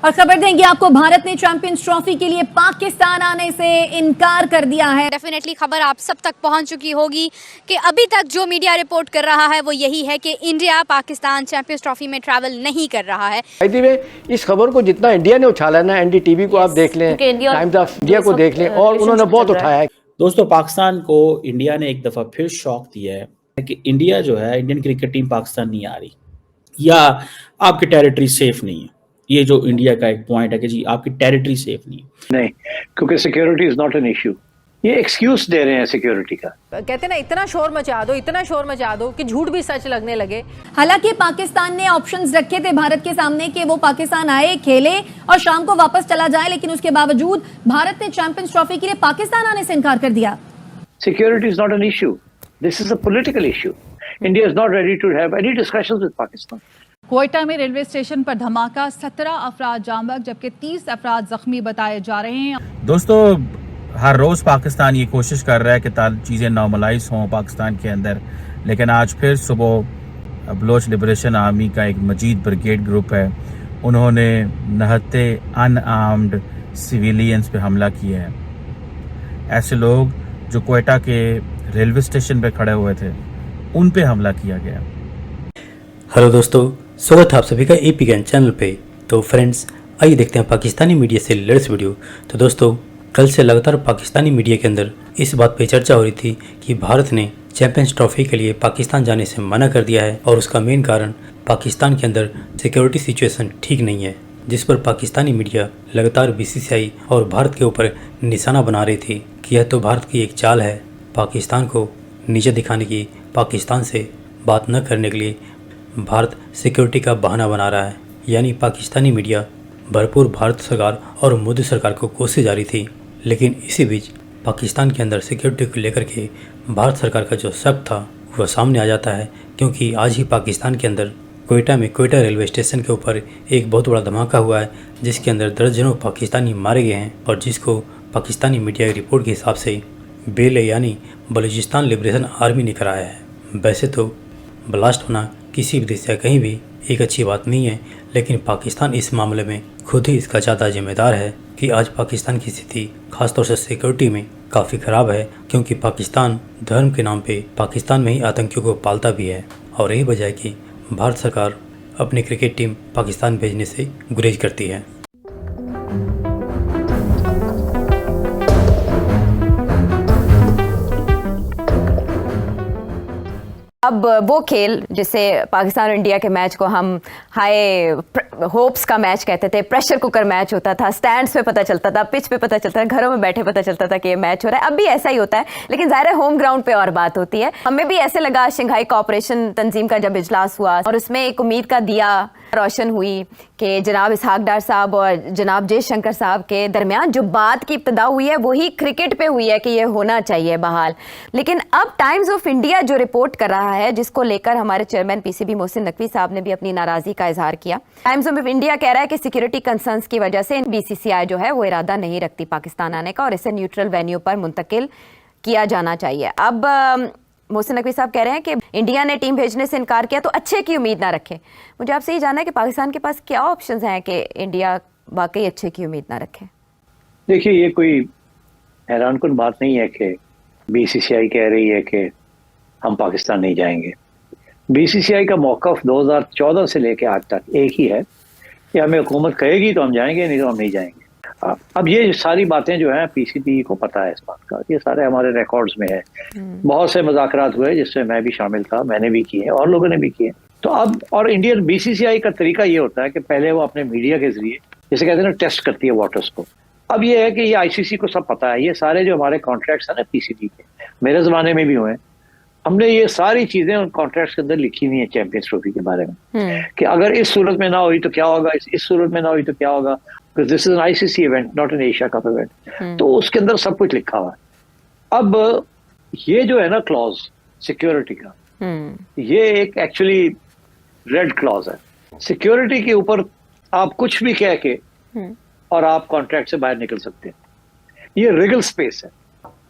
और खबर देंगे आपको, भारत ने चैंपियंस ट्रॉफी के लिए पाकिस्तान आने से इनकार कर दिया है। डेफिनेटली खबर आप सब तक पहुंच चुकी होगी कि अभी तक जो मीडिया रिपोर्ट कर रहा है वो यही है कि इंडिया पाकिस्तान चैंपियंस ट्रॉफी में ट्रैवल नहीं कर रहा है। इस खबर को जितना इंडिया ने उछाला ना, एनडीटीवी को आप देख लें, टाइम्स ऑफ इंडिया को देख लें, और उन्होंने बहुत उठाया है। दोस्तों, पाकिस्तान को इंडिया ने एक दफा फिर शॉक दिया है कि इंडिया जो है, इंडियन क्रिकेट टीम पाकिस्तान नहीं आ रही, या आपकी टेरिटरी सेफ नहीं है। ये जो इंडिया का एक पॉइंट है कि जी आपकी टेरिटरी सेफ नहीं है। नहीं, क्योंकि security is not an issue. ये एक्सक्यूज दे रहे हैं सिक्योरिटी का। कहते ना इतना शोर मचा दो कि झूठ भी सच लगने लगे। हालांकि पाकिस्तान ने ऑप्शंस रखे थे भारत के सामने कि वो पाकिस्तान आए, खेले और शाम को वापस चला जाए, लेकिन उसके बावजूद भारत ने चैंपियंस ट्रॉफी के लिए पाकिस्तान आने से इनकार कर दिया। Security is not an issue, this is a political issue. India is not ready to have any discussions with Pakistan. Quetta में रेलवे स्टेशन पर धमाका, 17 अफराद जाम बख्श जबकि 30 अफराद जख्मी बताए जा रहे हैं। दोस्तों, हर रोज़ पाकिस्तान ये कोशिश कर रहा है कि चीज़ें नॉर्मलाइज हों पाकिस्तान के अंदर, लेकिन आज फिर सुबह बलोच लिबरेशन आर्मी का एक मजीद ब्रिगेड ग्रुप है, उन्होंने नहते अनआर्म्ड सिविलियंस पे हमला किया है। ऐसे लोग जो क्वेटा के रेलवे स्टेशन पे खड़े हुए थे, उन पे हमला किया गया। हेलो दोस्तों, स्वागत है आप सभी का एपी ज्ञान चैनल पे। तो फ्रेंड्स, आइए देखते हैं पाकिस्तानी मीडिया से लेटेस्ट वीडियो। तो दोस्तों, कल से लगातार पाकिस्तानी मीडिया के अंदर इस बात पे चर्चा हो रही थी कि भारत ने चैंपियंस ट्रॉफी के लिए पाकिस्तान जाने से मना कर दिया है, और उसका मेन कारण पाकिस्तान के अंदर सिक्योरिटी सिचुएशन ठीक नहीं है, जिस पर पाकिस्तानी मीडिया लगातार बीसीसीआई और भारत के ऊपर निशाना बना रही थी कि यह तो भारत की एक चाल है, पाकिस्तान को नीचे दिखाने की, पाकिस्तान से बात न करने के लिए भारत सिक्योरिटी का बहाना बना रहा है। यानी पाकिस्तानी मीडिया भरपूर भारत सरकार और मोदी सरकार को कोसे जा रही थी, लेकिन इसी बीच पाकिस्तान के अंदर सिक्योरिटी को लेकर के भारत सरकार का जो शक था वह सामने आ जाता है, क्योंकि आज ही पाकिस्तान के अंदर क्वेटा में क्वेटा रेलवे स्टेशन के ऊपर एक बहुत बड़ा धमाका हुआ है, जिसके अंदर दर्जनों पाकिस्तानी मारे गए हैं, और जिसको पाकिस्तानी मीडिया की रिपोर्ट के हिसाब से बेले यानी बलूचिस्तान लिबरेशन आर्मी ने कराया है। वैसे तो ब्लास्ट होना किसी भी देश या कहीं भी एक अच्छी बात नहीं है, लेकिन पाकिस्तान इस मामले में खुद ही इसका ज़्यादा जिम्मेदार है कि आज पाकिस्तान की स्थिति खासतौर से सिक्योरिटी में काफ़ी ख़राब है, क्योंकि पाकिस्तान धर्म के नाम पे पाकिस्तान में ही आतंकियों को पालता भी है, और यही वजह है कि भारत सरकार अपनी क्रिकेट टीम पाकिस्तान भेजने से गुरेज करती है। अब वो खेल जिसे पाकिस्तान और इंडिया के मैच को हम हाई होप्स का मैच कहते थे, प्रेशर कुकर मैच होता था, स्टैंड्स पे पता चलता था, पिच पे पता चलता था, घरों में बैठे पता चलता था कि ये मैच हो रहा है। अब भी ऐसा ही होता है, लेकिन ज़ाहिर है होम ग्राउंड पे और बात होती है। हमें भी ऐसे लगा शंघाई कोऑपरेशन तंजीम का जब इजलास हुआ और उसमें एक उम्मीद का दिया रोशन हुई कि जनाब इसहाक डार साहब और जनाब जयशंकर साहब के दरमियान जो बात की इब्तिदा हुई है वही क्रिकेट पे हुई है कि ये होना चाहिए बहाल। लेकिन अब टाइम्स ऑफ इंडिया जो रिपोर्ट कर रहा है, जिसको लेकर हमारे चेयरमैन पीसीबी मोहसिन नकवी साहब ने भी अपनी नाराजगी का इजहार किया। टाइम्स ऑफ इंडिया कह रहा है कि सिक्योरिटी कंसर्न्स की वजह से बीसीसीआई जो है वो इरादा नहीं रखती पाकिस्तान आने का, और इसे न्यूट्रल वेन्यू पर मुंतकिल किया जाना चाहिए। अब मोहसिन नकवी साहब कह रहे हैं कि इंडिया ने टीम भेजने से इनकार किया तो अच्छे की उम्मीद ना रखे। मुझे आपसे ये जानना है कि पाकिस्तान के पास क्या ऑप्शंस हैं कि इंडिया वाकई अच्छे की उम्मीद ना रखे। देखिए, ये कोई हैरानकुन बात नहीं है कि बीसीसीआई कह रही है कि हम पाकिस्तान नहीं जाएंगे। बीसीसीआई का मौक़िफ़ 2014 से लेकर आज तक एक ही है कि हमें हुकूमत कहेगी तो हम जाएंगे, नहीं तो हम नहीं जाएंगे। अब ये सारी बातें जो हैं पीसीबी को पता है इस बात का, ये सारे हमारे रिकॉर्ड्स में है। बहुत से मुज़ाकरात हुए जिसमें मैं भी शामिल था, मैंने भी किए और लोगों ने भी किए। तो अब और इंडियन बीसीसीआई का तरीका ये होता है कि पहले वो अपने मीडिया के जरिए, जैसे कहते हैं ना, टेस्ट करती है वाटर्स को। अब ये है कि ये आईसीसी को सब पता है, ये सारे जो हमारे कॉन्ट्रैक्ट्स हैं ना पीसीबी के, मेरे ज़माने में भी हुए, हमने ये सारी चीजें उन कॉन्ट्रैक्ट्स के अंदर लिखी हुई है चैंपियंस ट्रॉफी के बारे में, कि अगर इस सूरत में ना हुई तो क्या होगा, इस सूरत में ना हुई तो क्या होगा, because this is an ICC event, not an Asia cup event. तो उसके अंदर सब कुछ लिखा हुआ है। अब ये जो है ना क्लॉज सिक्योरिटी का, ये एक एक्चुअली रेड क्लॉज है। सिक्योरिटी के ऊपर आप कुछ भी कह के और आप कॉन्ट्रैक्ट से बाहर निकल सकते हैं, ये रिगल स्पेस है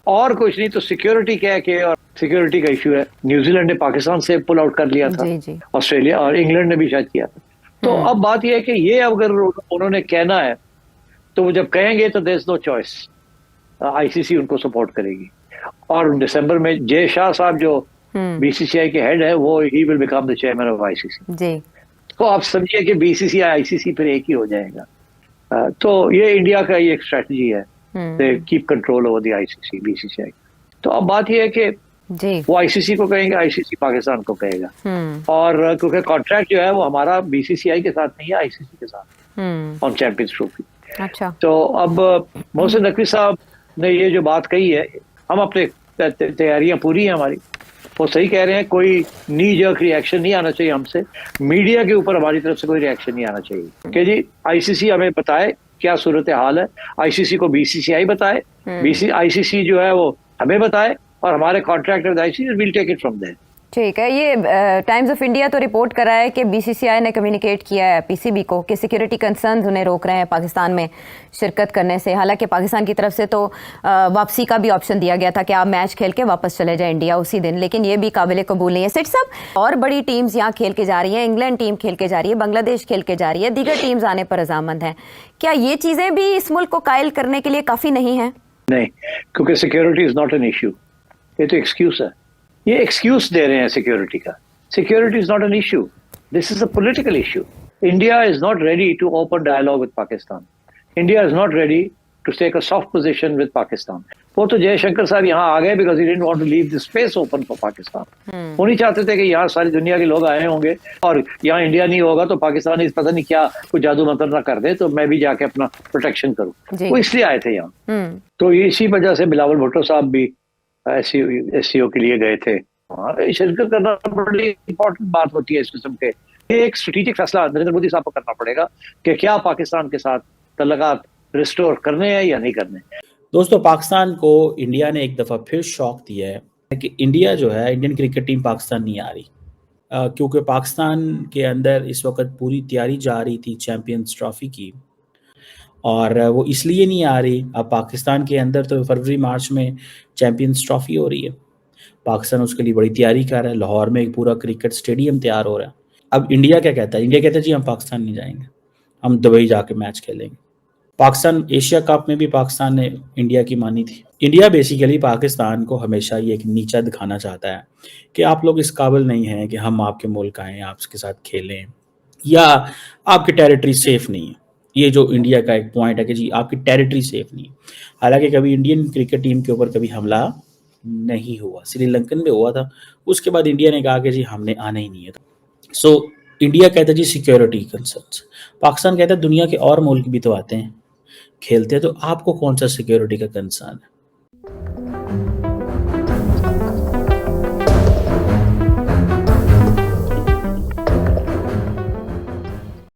और कुछ नहीं। तो सिक्योरिटी कह के, और सिक्योरिटी का इशू है। न्यूजीलैंड ने पाकिस्तान से पुल आउट कर लिया था, ऑस्ट्रेलिया और इंग्लैंड ने भी शायद किया था। तो अब बात यह है कि ये अगर उन्होंने कहना है तो वो जब कहेंगे तो there is no choice, ICC उनको सपोर्ट करेगी। और दिसंबर में जय शाह साहब जो बीसीसीआई के हेड है वो he will become the chairman of ICC जी। तो आप समझिए कि बीसीसीआई आईसीसी फिर एक ही हो जाएगा। तो ये इंडिया का ही एक स्ट्रेटजी है, keep control over the ICC BCCI. तो अब बात यह है कि जी वो आईसीसी को कहेंगे, आईसीसी पाकिस्तान को कहेगा। और क्योंकि कॉन्ट्रैक्ट जो है वो हमारा बीसीसीआई के साथ नहीं है, आईसीसी के साथ ऑन चैंपियंस ट्रॉफी। अच्छा, तो अब मोहसिन नकवी साहब ने ये जो बात कही है, हम अपने तैयारियां पूरी हैं हमारी, वो सही कह रहे हैं, कोई नी जर्क रिएक्शन नहीं आना चाहिए हमसे, मीडिया के ऊपर हमारी तरफ से कोई रिएक्शन नहीं आना चाहिए कि जी आईसीसी हमें बताए क्या सूरत हाल है, आईसीसी को बीसीसीआई बताए, आईसीसी जो है वो हमें बताए और हमारे contract with ICC will take it from there. ठीक है। ये टाइम्स ऑफ इंडिया तो रिपोर्ट कर रहा है कि बीसीसीआई ने कम्युनिकेट किया है पीसीबी को कि सिक्योरिटी कंसर्न्स उन्हें रोक रहे हैं पाकिस्तान में शिरकत करने से। हालांकि पाकिस्तान की तरफ से तो वापसी का भी ऑप्शन दिया गया था कि आप मैच खेल के वापस चले जाए इंडिया उसी दिन, लेकिन ये भी काबिल कबूल नहीं है। सेठ साहब, और बड़ी टीम्स यहाँ खेल के जा रही हैं, इंग्लैंड टीम खेल के जा रही है, बांग्लादेश खेल के जा रही है, दीगर टीम्स आने पर रजामंद हैं। क्या ये चीज़ें भी इस मुल्क को कायल करने के लिए काफ़ी नहीं है? नहीं, क्योंकि security is not an issue, ये तो एक्सक्यूज है, ये एक्सक्यूज दे रहे हैं सिक्योरिटी का। Security is not an issue, this is a political issue. India is not ready to open dialogue with Pakistan, India is not ready to take a soft position with Pakistan. वो तो जयशंकर साहब यहाँ आ गए because he didn't want to leave the space open for Pakistan. वो नहीं चाहते थे कि यहाँ सारी दुनिया के लोग आए होंगे और यहाँ इंडिया नहीं होगा तो पाकिस्तान पता नहीं क्या कुछ जादू मंत्र ना कर दे तो मैं भी जाके अपना प्रोटेक्शन करूँ। वो इसलिए आए थे यहाँ। तो इसी वजह से बिलावल भुट्टो साहब भी एससीओ के लिए गए थे। शिरकत करना बड़ी इंपॉर्टेंट बात होती है इस किस्म के। ये एक स्ट्रेटेजिक फैसला नरेंद्र मोदी साहब को करना पड़ेगा कि क्या पाकिस्तान के साथ तल्लुकात रिस्टोर करने हैं या नहीं करने। दोस्तों, पाकिस्तान को इंडिया ने एक दफ़ा फिर शॉक दिया है कि इंडिया जो है, इंडियन क्रिकेट टीम पाकिस्तान नहीं आ रही, क्योंकि पाकिस्तान के अंदर इस वक्त पूरी तैयारी जा रही थी चैम्पियंस ट्रॉफी की, और वो इसलिए नहीं आ रही। अब पाकिस्तान के अंदर तो फरवरी मार्च में चैम्पियंस ट्रॉफी हो रही है, पाकिस्तान उसके लिए बड़ी तैयारी कर रहा है, लाहौर में एक पूरा क्रिकेट स्टेडियम तैयार हो रहा है। अब इंडिया क्या कहता है? इंडिया कहता है जी हम पाकिस्तान नहीं जाएंगे, हम दुबई जाके मैच खेलेंगे। पाकिस्तान एशिया कप में भी पाकिस्तान ने इंडिया की मानी थी। इंडिया बेसिकली पाकिस्तान को हमेशा ये एक नीचा दिखाना चाहता है कि आप लोग इस काबिल नहीं हैं कि हम आपके मुल्क आएँ, आपके साथ खेलें, या आपकी टेरिटरी सेफ नहीं है। ये जो इंडिया का एक पॉइंट है कि जी आपकी टेरिटरी सेफ नहीं है। हालांकि कभी इंडियन क्रिकेट टीम के ऊपर कभी हमला नहीं हुआ, श्रीलंकन में हुआ था, उसके बाद इंडिया ने कहा कि जी हमने आना ही नहीं है। सो इंडिया कहता है जी सिक्योरिटी कंसर्न्स, पाकिस्तान कहता है दुनिया के और मुल्क भी तो आते हैं खेलते हैं, तो आपको कौन सा सिक्योरिटी का कंसर्न है?